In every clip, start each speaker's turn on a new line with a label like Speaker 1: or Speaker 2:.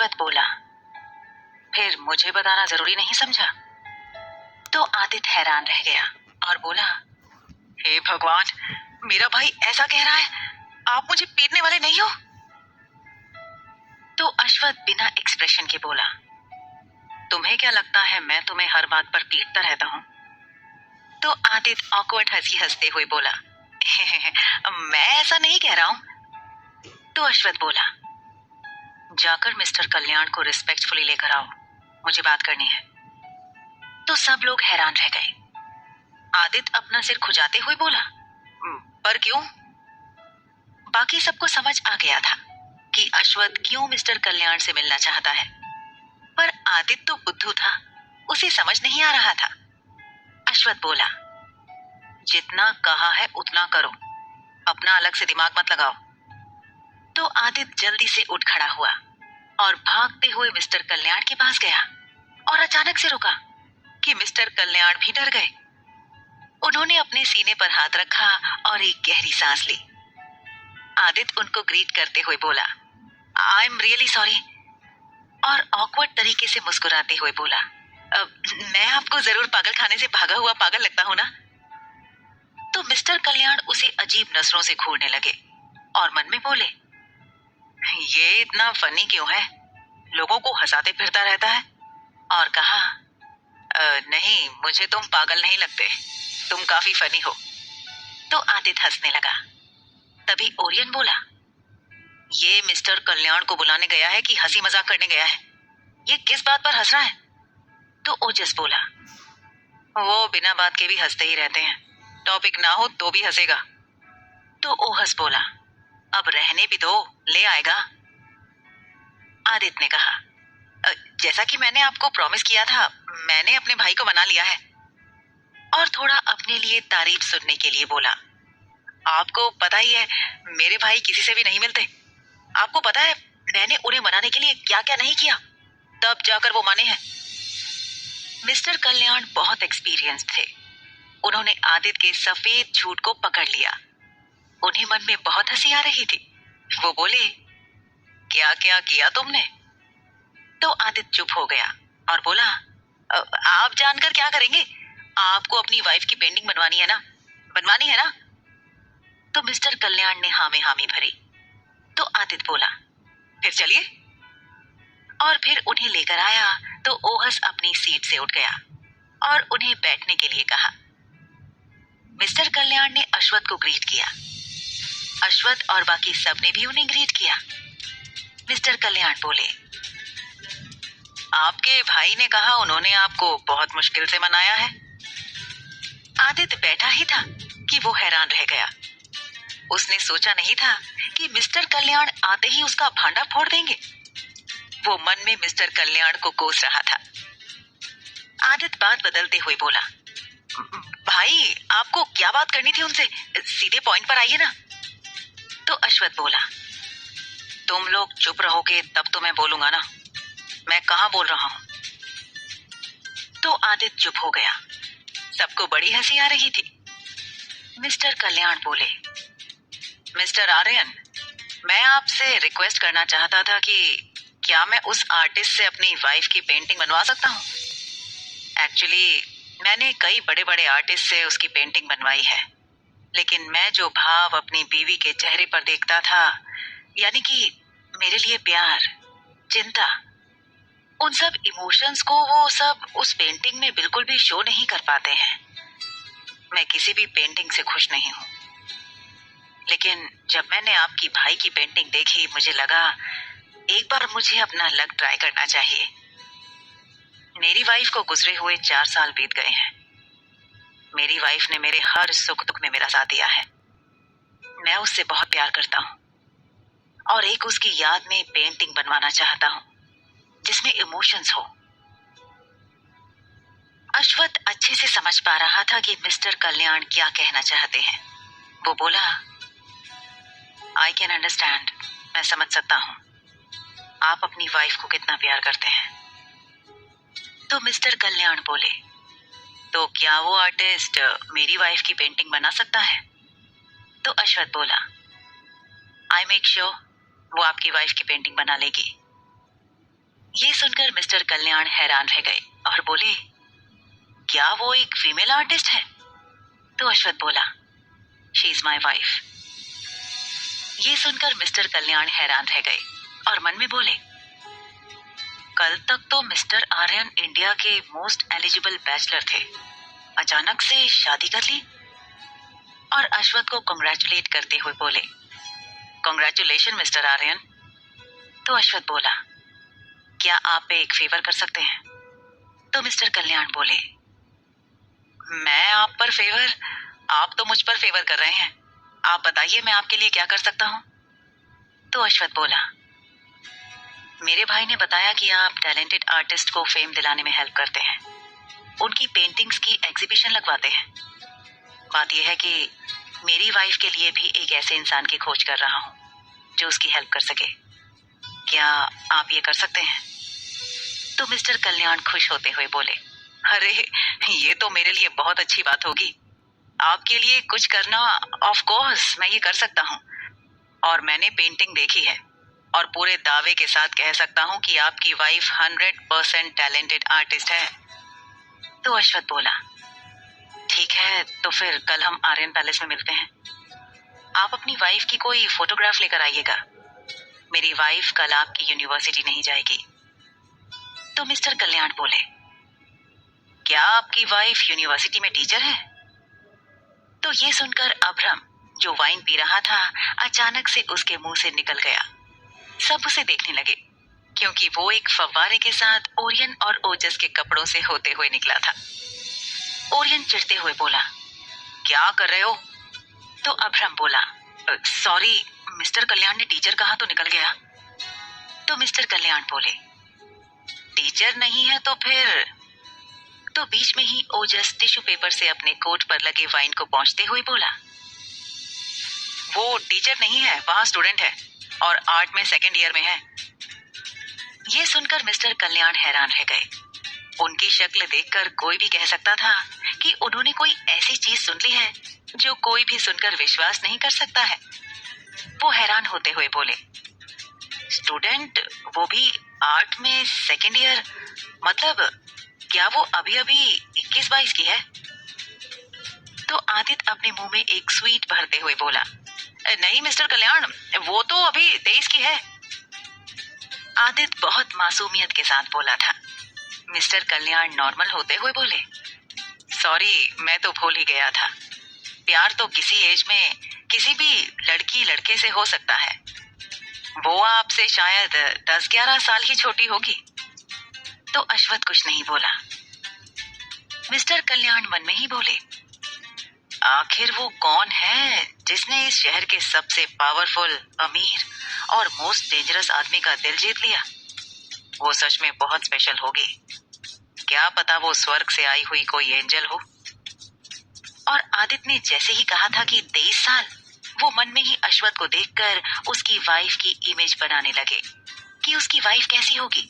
Speaker 1: अश्वथ बोला, फिर मुझे बताना जरूरी नहीं समझा? तो आदित्य हैरान रह गया और बोला, हे भगवान, मेरा भाई ऐसा कह रहा है, आप मुझे पीटने वाले नहीं हो? तो अश्वथ बिना एक्सप्रेशन के बोला, तुम्हें क्या लगता है मैं तुम्हें हर बात पर पीटता रहता हूँ? तो आदित्य ऑकवर्ड हंसी हंसते हुए बोला, मैं ऐसा नहीं कह रहा हूँ। तो अश्वथ बोला, जाकर मिस्टर कल्याण को रिस्पेक्टफुली लेकर आओ, मुझे बात करनी है। तो सब लोग हैरान रह गए। आदित्य अपना सिर खुजाते हुए बोला, पर क्यों? बाकी सबको समझ आ गया था कि अश्वथ क्यों मिस्टर कल्याण से मिलना चाहता है, पर आदित्य तो बुद्धू था, उसे समझ नहीं आ रहा था। अश्वथ बोला, जितना कहा है उतना करो, अपना अलग से दिमाग मत लगाओ। तो आदित्य जल्दी से उठ खड़ा हुआ और भागते हुए मिस्टर कल्याण के पास गया और अचानक से रुका कि मिस्टर कल्याण भी डर गए। उन्होंने अपने सीने पर हाथ रखा और एक गहरी सांस ली। आदित्य उनको ग्रीट करते हुए बोला, आई एम रियली सॉरी, और ऑकवर्ड तरीके से मुस्कुराते हुए बोला, मैं आपको जरूर पागल खाने से भागा हुआ पागल लगता हूं ना? तो मिस्टर कल्याण उसे अजीब नजरों से घूरने लगे और मन में बोले, ये इतना फनी क्यों है, लोगों को हंसाते फिरता रहता है। और कहा, नहीं, मुझे तुम पागल नहीं लगते, तुम काफी फनी हो। तो आदित्य हंसने लगा। तभी ओरियन बोला, ये मिस्टर कल्याण को बुलाने गया है कि हंसी मजाक करने गया है? ये किस बात पर हंस रहा है? तो ओजस बोला, वो बिना बात के भी हंसते ही रहते हैं, टॉपिक ना हो तो भी हंसेगा। तो ओहस बोला, अब रहने भी दो, ले आएगा। आदित्य ने कहा, जैसा कि मैंने आपको प्रॉमिस किया था, मैंने अपने भाई को मना लिया है। और थोड़ा अपने लिए तारीफ सुनने के लिए बोला, आपको पता ही है मेरे भाई किसी से भी नहीं मिलते। आपको पता है मैंने उन्हें मनाने के लिए क्या क्या नहीं किया, तब जाकर वो माने हैं। मिस्टर कल्याण बहुत एक्सपीरियंस थे। उन्होंने आदित्य के सफेद झूठ को पकड़ लिया। उन्हें मन में बहुत हंसी आ रही थी। वो बोले, क्या क्या किया तुमने? तो आदित्य चुप हो गया और बोला, आप जानकर क्या करेंगे, आपको अपनी वाइफ की पेंटिंग बनवानी है ना, बनवानी है ना? तो मिस्टर कल्याण ने हाँ में हामी भरी। तो आदित्य बोला, फिर चलिए। और फिर उन्हें लेकर आया तो ओहस अपनी सीट से उठ गया और उन्हें बैठने के लिए कहा। मिस्टर कल्याण ने अश्वथ को ग्रीट किया। अश्वथ और बाकी सबने भी उन्हें ग्रीट किया। मिस्टर कल्याण बोले, आपके भाई ने कहा उन्होंने आपको बहुत मुश्किल से मनाया है। आदित्य बैठा ही था कि वो हैरान रह गया। उसने सोचा नहीं था कि मिस्टर कल्याण आते ही उसका भांडा फोड़ देंगे। वो मन में मिस्टर कल्याण को कोस रहा था। आदित्य बात बदलते हुए बोला, भाई, आपको क्या बात करनी थी उनसे, सीधे पॉइंट पर आइए ना। तो अश्वथ बोला, तुम लोग चुप रहोगे तब तो मैं बोलूंगा ना, मैं कहाँ बोल रहा हूँ। तो आदित्य चुप हो गया। सबको बड़ी हंसी आ रही थी। मिस्टर कल्याण बोले, मिस्टर आर्यन, मैं आपसे रिक्वेस्ट करना चाहता था कि क्या मैं उस आर्टिस्ट से अपनी वाइफ की पेंटिंग बनवा सकता हूँ? एक्चुअली मैंने कई बड़े बड़े आर्टिस्ट से उसकी पेंटिंग बनवाई है, लेकिन मैं जो भाव अपनी बीवी के चेहरे पर देखता था, यानी कि मेरे लिए प्यार, चिंता, उन सब इमोशंस को वो सब उस पेंटिंग में बिल्कुल भी शो नहीं कर पाते हैं। मैं किसी भी पेंटिंग से खुश नहीं हूँ, लेकिन जब मैंने आपकी भाई की पेंटिंग देखी, मुझे लगा एक बार मुझे अपना लक ट्राई करना चाहिए। मेरी वाइफ को गुजरे हुए 4 साल बीत गए हैं। मेरी वाइफ ने मेरे हर सुख दुख में मेरा साथ दिया है। मैं उससे बहुत प्यार करता हूँ और एक उसकी याद में पेंटिंग बनवाना चाहता हूँ जिसमें इमोशंस हो। अश्वथ अच्छे से समझ पा रहा था कि मिस्टर कल्याण क्या कहना चाहते हैं। वो बोला, आई कैन अंडरस्टैंड, मैं समझ सकता हूँ आप अपनी वाइफ को कितना प्यार करते हैं। तो मिस्टर कल्याण बोले, तो क्या वो आर्टिस्ट मेरी वाइफ की पेंटिंग बना सकता है? तो अश्वथ बोला, आई मेक श्योर वो आपकी वाइफ की पेंटिंग बना लेगी। ये सुनकर मिस्टर कल्याण हैरान रह गए और बोले, क्या वो एक फीमेल आर्टिस्ट है? तो अश्वथ बोला, शी इज माई वाइफ। ये सुनकर मिस्टर कल्याण हैरान रह गए और मन में बोले, कल तक तो मिस्टर आर्यन इंडिया के मोस्ट एलिजिबल बैचलर थे, अचानक से शादी कर ली। और अश्वथ को कांग्रेचुलेट करते हुए बोले, कांग्रेचुलेशन मिस्टर आर्यन। तो अश्वथ बोला, क्या आप एक फेवर कर सकते हैं? तो मिस्टर कल्याण बोले, मैं आप पर फेवर? आप तो मुझ पर फेवर कर रहे हैं, आप बताइए मैं आपके लिए क्या कर सकता हूँ? तो अश्वथ बोला, मेरे भाई ने बताया कि आप टैलेंटेड आर्टिस्ट को फेम दिलाने में हेल्प करते हैं, उनकी पेंटिंग्स की एग्जीबिशन लगवाते हैं। बात यह है कि मेरी वाइफ के लिए भी एक ऐसे इंसान की खोज कर रहा हूँ जो उसकी हेल्प कर सके। क्या आप ये कर सकते हैं? तो मिस्टर कल्याण खुश होते हुए बोले, अरे ये तो मेरे लिए बहुत अच्छी बात होगी, आपके लिए कुछ करना, ऑफ कोर्स मैं ये कर सकता हूँ। और मैंने पेंटिंग देखी है और पूरे दावे के साथ कह सकता हूँ कि आपकी वाइफ 100% टैलेंटेड आर्टिस्ट है। तो अश्वथ बोला, ठीक है, तो फिर कल हम आर्यन पैलेस में मिलते हैं। आप अपनी वाइफ की कोई फोटोग्राफ लेकर आइएगा, मेरी वाइफ कल आपकी यूनिवर्सिटी नहीं जाएगी। तो मिस्टर कल्याण बोले, क्या आपकी वाइफ यूनिवर्सिटी में टीचर है? तो ये सुनकर अभ्रम, जो वाइन पी रहा था, अचानक से उसके मुंह से निकल गया। सब उसे देखने लगे क्योंकि वो एक फव्वारे के साथ ओरियन और ओजस के कपड़ों से होते हुए निकला था। ओरियन चिढ़ते हुए बोला, क्या कर रहे हो? तो अभ्रम बोला, सॉरी, मिस्टर कल्याण ने टीचर कहा तो निकल गया। तो मिस्टर कल्याण बोले, टीचर नहीं है तो फिर? तो बीच में ही ओजस टिश्यू पेपर से अपने कोट पर लगे वाइन को पोंछते हुए बोला, वो टीचर नहीं है, वहां स्टूडेंट है और आर्ट में सेकंड ईयर में है। ये सुनकर मिस्टर कल्याण हैरान रह गए। उनकी शक्ल देखकर कोई भी कह सकता था कि उन्होंने कोई ऐसी चीज सुन ली है जो कोई भी सुनकर विश्वास नहीं कर सकता है। वो हैरान होते हुए बोले, स्टूडेंट, वो भी आर्ट में सेकंड ईयर? मतलब क्या वो अभी अभी 21-22 की है? तो आदित्य अपने मुंह में एक स्वीट भरते हुए बोला, नहीं मिस्टर कल्याण, वो तो अभी 23 की है। आदित्य बहुत मासूमियत के साथ बोला था। मिस्टर कल्याण नॉर्मल होते हुए बोले, सॉरी, मैं तो भूल ही गया था, प्यार तो किसी एज में किसी भी लड़की लड़के से हो सकता है, वो आपसे शायद 10-11 साल ही छोटी होगी। तो अश्वथ कुछ नहीं बोला। मिस्टर कल्याण मन में ही बोले, आखिर वो कौन है जिसने इस शहर के सबसे पावरफुल, अमीर और मोस्ट डेंजरस आदमी का दिल जीत लिया? वो सच में बहुत स्पेशल होगी, क्या पता वो स्वर्ग से आई हुई कोई एंजल हो। और आदित्य ने जैसे ही कहा था कि 23 साल, वो मन में ही अश्वथ को देखकर उसकी वाइफ की इमेज बनाने लगे कि उसकी वाइफ कैसी होगी।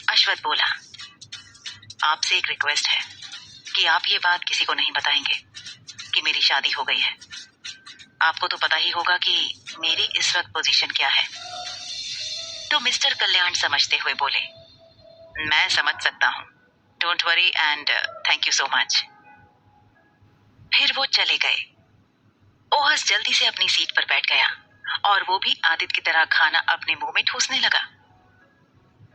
Speaker 1: अश्वथ बोला, आपसे एक रिक्वेस्ट है कि आप ये बात किसी को नहीं बताएंगे कि मेरी शादी हो गई है। आपको तो पता ही होगा कि मेरी इस वक्त पोजीशन क्या है। तो मिस्टर कल्याण समझते हुए बोले, मैं समझ सकता हूँ, don't worry and thank you so much. फिर वो चले गए। ओहस जल्दी से अपनी सीट पर बैठ गया और वो भी आदित्य की तरह खाना अपने मुंह में ठूसने लगा।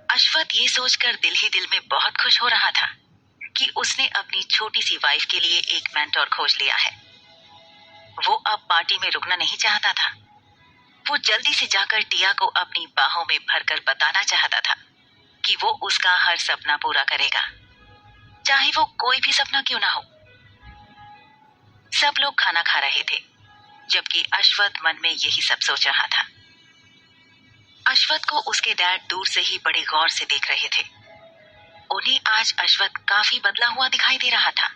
Speaker 1: अश्वथ ये सोचकर दिल ही दिल में बहुत खुश हो रहा था कि उसने अपनी छोटी सी वाइफ के लिए एक मेंटोर खोज लिया है। वो अब पार्टी में रुकना नहीं चाहता था। वो जल्दी से जाकर टिया को अपनी बाहों में भरकर बताना चाहता था कि वो उसका हर सपना पूरा करेगा, चाहे वो कोई भी सपना क्यों ना हो। सब लोग खाना खा रहे थे जबकि अश्वथ मन में यही सब सोच रहा था। अश्वथ को उसके डैड दूर से ही बड़े गौर से देख रहे थे। उन्हें आज अश्वथ काफी बदला हुआ दिखाई दे रहा था।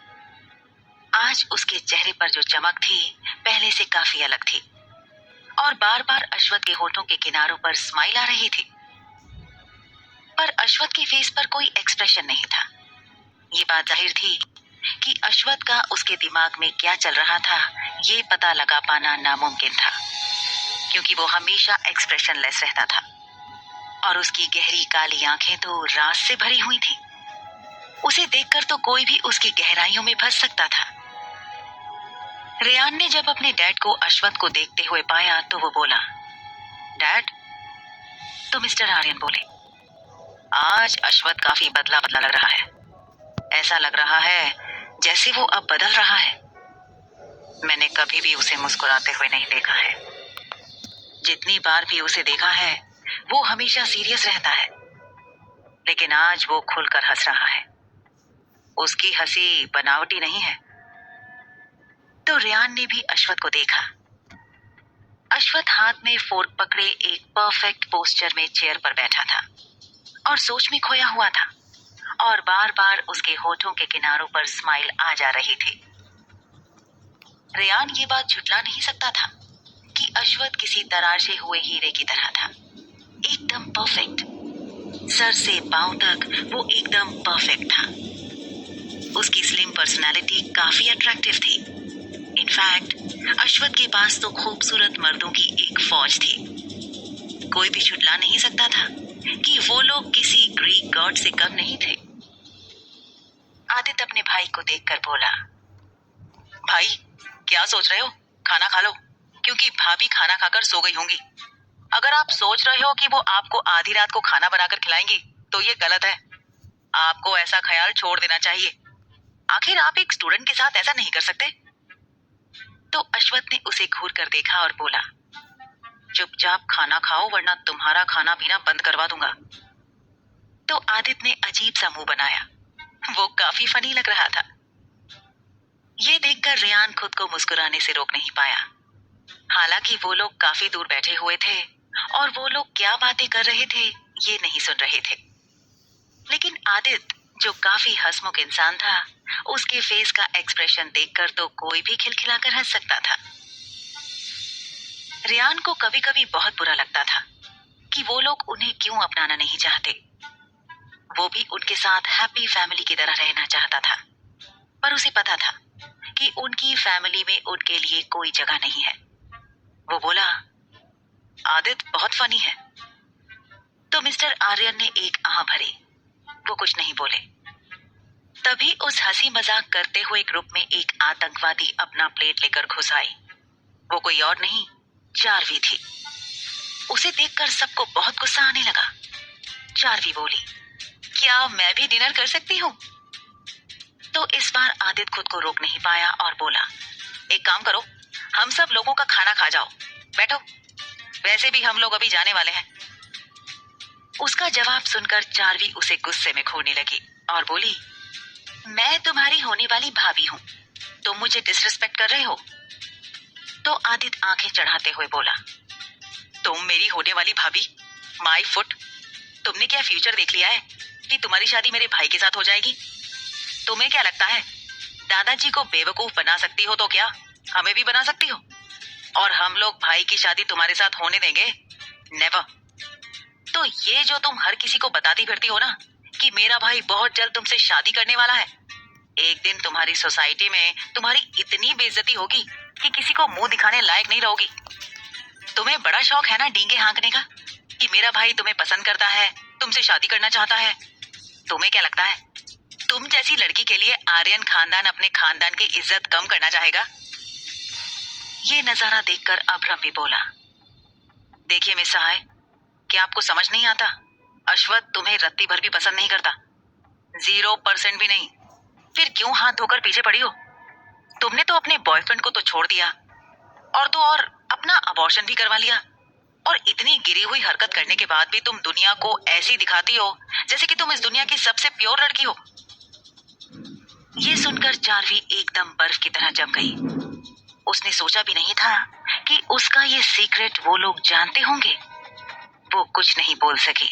Speaker 1: आज उसके चेहरे पर जो चमक थी पहले से काफी अलग थी और बार बार अश्वथ के होठों के किनारों पर स्माइल आ रही थी, पर अश्वथ के फेस पर कोई एक्सप्रेशन नहीं था। ये बात जाहिर थी कि अश्वथ का उसके दिमाग में क्या चल रहा था ये पता लगा पाना नामुमकिन था, क्योंकि वो हमेशा एक्सप्रेशनलेस रहता था। और उसकी गहरी काली आंखें तो राज से भरी हुई थी। उसे देखकर तो कोई भी उसकी गहराइयों में फंस सकता था। रेयान ने जब अपने डैड को अश्वथ को देखते हुए पाया तो वो बोला, डैड। तो मिस्टर आर्यन बोले, आज अश्वथ काफी बदला बदला लग रहा है। ऐसा लग रहा है जैसे वो अब बदल रहा है। मैंने कभी भी उसे मुस्कुराते हुए नहीं देखा है। जितनी बार भी उसे देखा है वो हमेशा सीरियस रहता है, लेकिन आज वो खुलकर हंस रहा है। उसकी हंसी बनावटी नहीं है। तो रेयान ने भी अश्वथ को देखा। अश्वथ हाथ में फोर्क पकड़े एक परफेक्ट पोस्चर में चेयर पर बैठा था और सोच में खोया हुआ था, और बार बार उसके होठों के किनारों पर स्माइल आ जा रही थी। रेयान ये बात झुठला नहीं सकता था कि अश्वथ किसी तराशे हुए हीरे की तरह था, एकदम परफेक्ट। सर से पांव तक वो एकदम परफेक्ट था। उसकी स्लिम पर्सनालिटी काफी अट्रैक्टिव थी। इनफैक्ट अश्वथ के पास तो खूबसूरत मर्दों की एक फौज थी। कोई भी झुठला नहीं सकता था कि वो लोग किसी ग्रीक गॉड से कम नहीं थे। आदित्य अपने भाई को देखकर बोला, भाई क्या सोच रहे हो? खाना खा लो, क्योंकि भाभी खाना खाकर सो गई होंगी। अगर आप सोच रहे हो कि वो आपको आधी रात को खाना बनाकर खिलाएंगी तो ये गलत है। आपको ऐसा ख्याल छोड़ देना चाहिए। आखिर आप एक स्टूडेंट के साथ ऐसा नहीं कर सकते। तो अश्वथ ने उसे घूर कर देखा और बोला, चुपचाप खाना खाओ वरना तुम्हारा खाना पीना बंद करवा दूंगा। तो आदित्य ने अजीब सा मुंह बनाया। वो काफी फनी लग रहा था। ये देखकर रेयान खुद को मुस्कुराने से रोक नहीं पाया। हालांकि वो लोग काफी दूर बैठे हुए थे और वो लोग क्या बातें कर रहे थे ये नहीं सुन रहे थे। लेकिन आदित्य, जो काफी हंसमुख इंसान था, उसके फेस का एक्सप्रेशन देखकर तो कोई भी खिलखिलाकर हंस सकता था। रेयान को कभी कभी बहुत बुरा लगता था कि वो लोग उन्हें क्यों अपनाना नहीं चाहते। वो भी उनके साथ हैप्पी फैमिली की तरह रहना चाहता था, पर उसे पता था कि उनकी फैमिली में उनके लिए कोई जगह नहीं है। वो बोला, आदित्य बहुत फनी है। तो मिस्टर आर्यन ने एक आह भरी। वो कुछ नहीं बोले। तभी उस हंसी मजाक करते हुए ग्रुप में एक आतंकवादी अपना प्लेट लेकर घुस आई। वो कोई और नहीं, चारवी थी। उसे देखकर सबको बहुत गुस्सा आने लगा। चारवी बोली, क्या मैं भी डिनर कर सकती हूँ? तो इस बार आदित्य खुद को रोक नहीं पाया और बोला, एक काम करो, हम सब लोगों का खाना खा जाओ, बैठो, वैसे भी हम लोग अभी जाने वाले हैं। उसका जवाब सुनकर चारवी उसे गुस्से में खोने लगी और बोली, मैं तुम्हारी होने वाली भाभी हूँ, तुम मुझे डिसरिस्पेक्ट कर रहे हो? तो आदित्य आंखें चढ़ाते हुए बोला, तुम मेरी होने वाली भाभी? माय फुट, तुमने क्या फ्यूचर देख लिया है कि तुम्हारी शादी मेरे भाई के साथ हो जाएगी? तुम्हें क्या लगता है दादाजी को बेवकूफ बना सकती हो तो क्या हमें भी बना सकती हो? और हम लोग भाई की शादी तुम्हारे साथ होने देंगे? नेवर। तो ये जो तुम हर किसी को बताती फिरती हो ना कि मेरा भाई बहुत जल्द तुमसे शादी करने वाला है, एक दिन तुम्हारी सोसाइटी में तुम्हारी इतनी बेइज्जती होगी कि किसी को मुंह दिखाने लायक नहीं रहोगी। तुम्हें बड़ा शौक है ना डींगे हाँकने का कि मेरा भाई तुम्हें पसंद करता है, तुमसे शादी करना चाहता है। तुम्हें क्या लगता है तुम जैसी लड़की के लिए आर्यन खानदान अपने खानदान की इज्जत कम करना चाहेगा? ये नजारा देखकर अभ्रम भी बोला, देखिए मिस सहाय, क्या आपको समझ नहीं आता? अश्वथ तुम्हें रत्ती भर भी पसंद नहीं करता, 0% भी नहीं। फिर क्यों हाथ धोकर पीछे पड़ी हो? तुमने तो अपने बॉयफ्रेंड को तो छोड़ दिया और तो और अपना अबॉर्शन भी करवा लिया, और इतनी गिरी हुई हरकत करने के बाद भी तुम दुनिया को ऐसी दिखाती हो जैसे कि तुम इस दुनिया की सबसे प्योर लड़की हो। ये सुनकर चारवी एकदम बर्फ की तरह जम गई। उसने सोचा भी नहीं था कि उसका ये सीक्रेट वो लोग जानते होंगे। वो कुछ नहीं बोल सकी।